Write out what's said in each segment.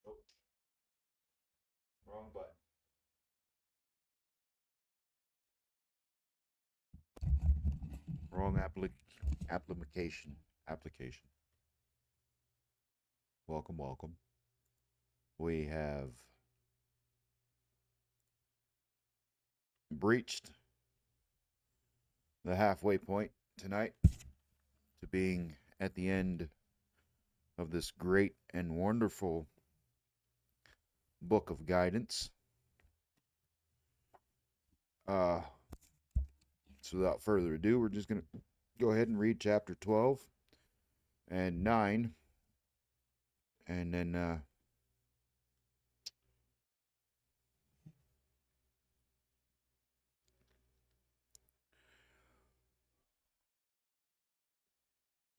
Oh, wrong button. Wrong application. Application. Welcome, welcome. We have breached the halfway point tonight to being at the end of this great and wonderful book of guidance. Uh, so without further ado, we're just going to go ahead and read chapter 12 and 9, and then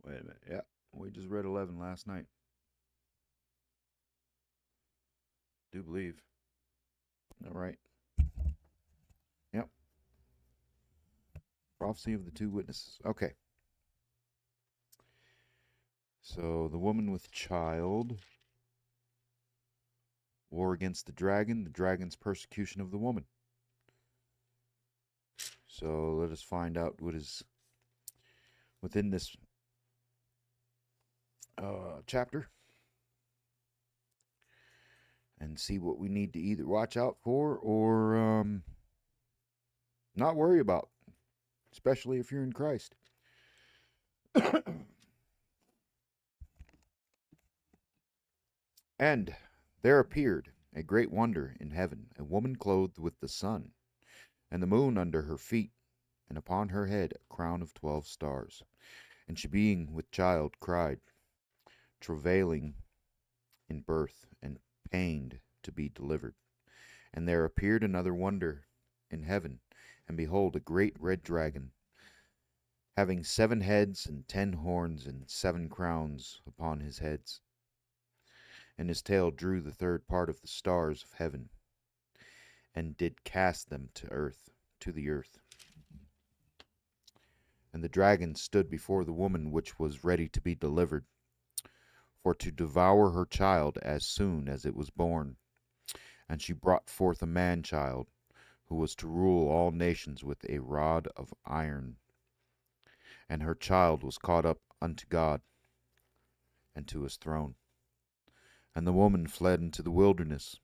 wait a minute. Yeah, we just read 11 last night. Do believe. All right. Yep. Prophecy of the two witnesses. Okay. So the woman with child, war against the dragon's persecution of the woman. So let us find out what is within this chapter and see what we need to either watch out for or not worry about, especially if you're in Christ. And there appeared a great wonder in heaven, a woman clothed with the sun, and the moon under her feet, and upon her head a crown of 12 stars. And she being with child cried, travailing in birth, and pained to be delivered. And there appeared another wonder in heaven, and behold, a great red dragon, having 7 heads and 10 horns, and 7 crowns upon his heads. And his tail drew the third part of the stars of heaven, and did cast them to the earth. And the dragon stood before the woman which was ready to be delivered, for to devour her child as soon as it was born. And she brought forth a man child, who was to rule all nations with a rod of iron. And her child was caught up unto God, and to his throne. And the woman fled into the wilderness,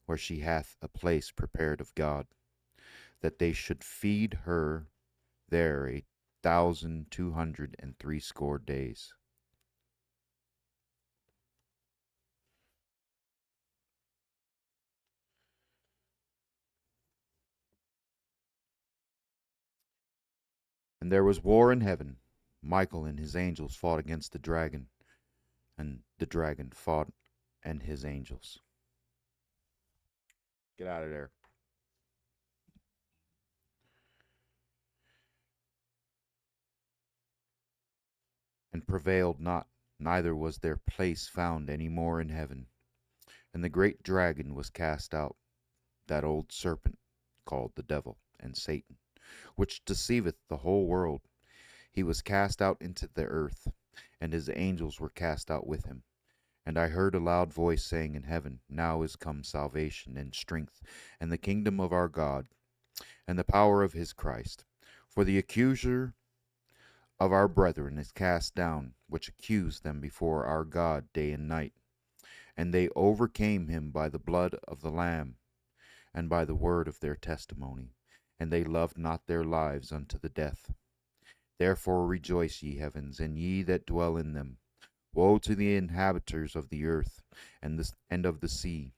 where she hath a place prepared of God, that they should feed her there 1,260 days. And there was war in heaven. Michael and his angels fought against the dragon, and the dragon fought and his angels. Get out of there. And prevailed not, neither was their place found any more in heaven. And the great dragon was cast out, that old serpent, called the devil and Satan, which deceiveth the whole world. He was cast out into the earth, and his angels were cast out with him. And I heard a loud voice saying in heaven, Now is come salvation and strength, and the kingdom of our God, and the power of his Christ. For the accuser of our brethren is cast down, which accused them before our God day and night. And they overcame him by the blood of the Lamb, and by the word of their testimony, and they loved not their lives unto the death. Therefore rejoice, ye heavens, and ye that dwell in them. Woe to the inhabitants of the earth and of the sea,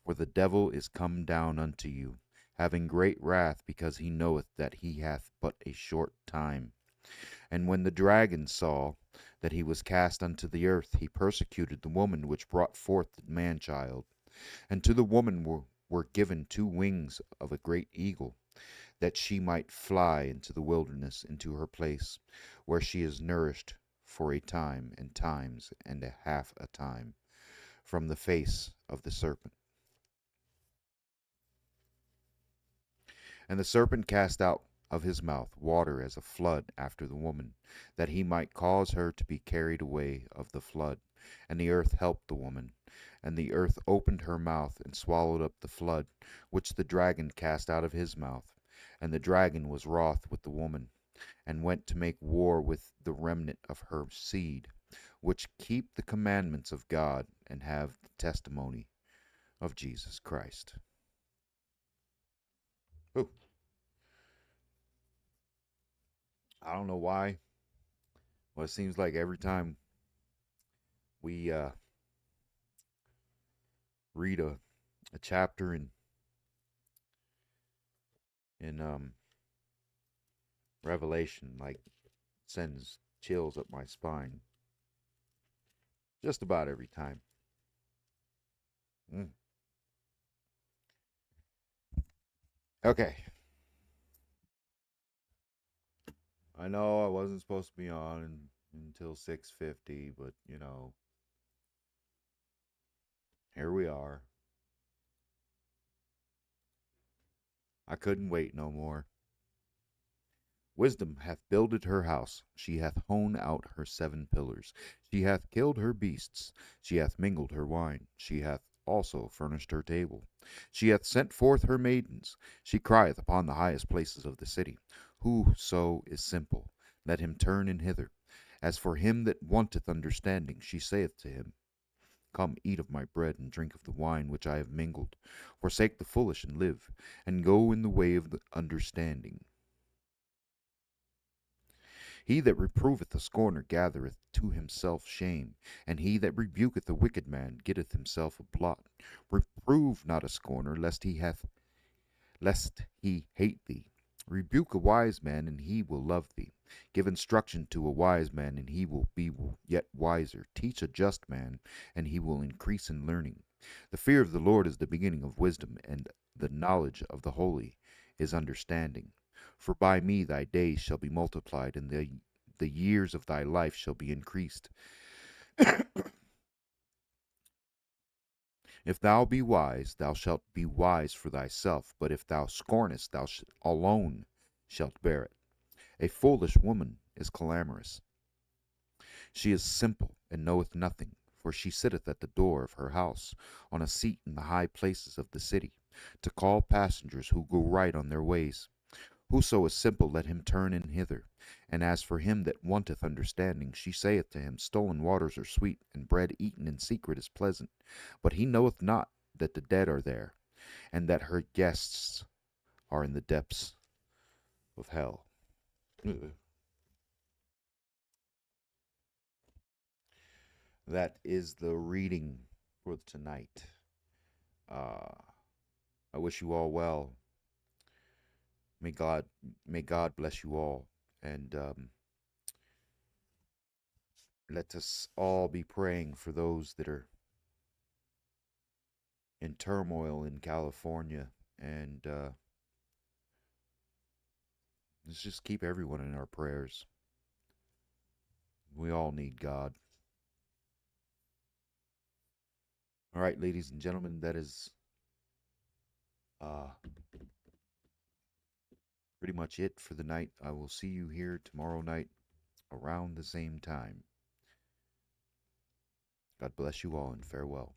for the devil is come down unto you, having great wrath, because he knoweth that he hath but a short time. And when the dragon saw that he was cast unto the earth, he persecuted the woman which brought forth the man child. And to the woman were given 2 wings of a great eagle, that she might fly into the wilderness, into her place, where she is nourished for a time and times and a half a time from the face of the serpent. And the serpent cast out of his mouth water as a flood after the woman, that he might cause her to be carried away of the flood. And the earth helped the woman, And the earth opened her mouth and swallowed up the flood, which the dragon cast out of his mouth. And the dragon was wroth with the woman, and went to make war with the remnant of her seed, which keep the commandments of God and have the testimony of Jesus Christ. Ooh. I don't know why. Well, it seems like every time we read a chapter in Revelation, like, sends chills up my spine. Just about every time. Mm. Okay. I know I wasn't supposed to be on until 6:50, but here we are. I couldn't wait no more. Wisdom hath builded her house, she hath hewn out her 7 pillars, she hath killed her beasts, she hath mingled her wine, she hath also furnished her table. She hath sent forth her maidens, she crieth upon the highest places of the city. Whoso is simple, let him turn in hither. As for him that wanteth understanding, she saith to him, Come, eat of my bread, and drink of the wine which I have mingled. Forsake the foolish, and live, and go in the way of the understanding. He that reproveth a scorner gathereth to himself shame, and he that rebuketh a wicked man getteth himself a blot. Reprove not a scorner, lest he hate thee. Rebuke a wise man, and he will love thee. Give instruction to a wise man, and he will be yet wiser. Teach a just man, and he will increase in learning. The fear of the Lord is the beginning of wisdom, and the knowledge of the holy is understanding. For by me thy days shall be multiplied, and the years of thy life shall be increased. If thou be wise, thou shalt be wise for thyself, but if thou scornest, thou alone shalt bear it. A foolish woman is clamorous. She is simple, and knoweth nothing, for she sitteth at the door of her house, on a seat in the high places of the city, to call passengers who go right on their ways. Whoso is simple, let him turn in hither. And as for him that wanteth understanding, she saith to him, Stolen waters are sweet, and bread eaten in secret is pleasant. But he knoweth not that the dead are there, and that her guests are in the depths of hell. That is the reading for tonight. Uh, I wish you all well. May God bless you all, and let us all be praying for those that are in turmoil in California, and let's just keep everyone in our prayers. We all need God. All right, ladies and gentlemen, that is pretty much it for the night. I will see you here tomorrow night around the same time. God bless you all, and farewell.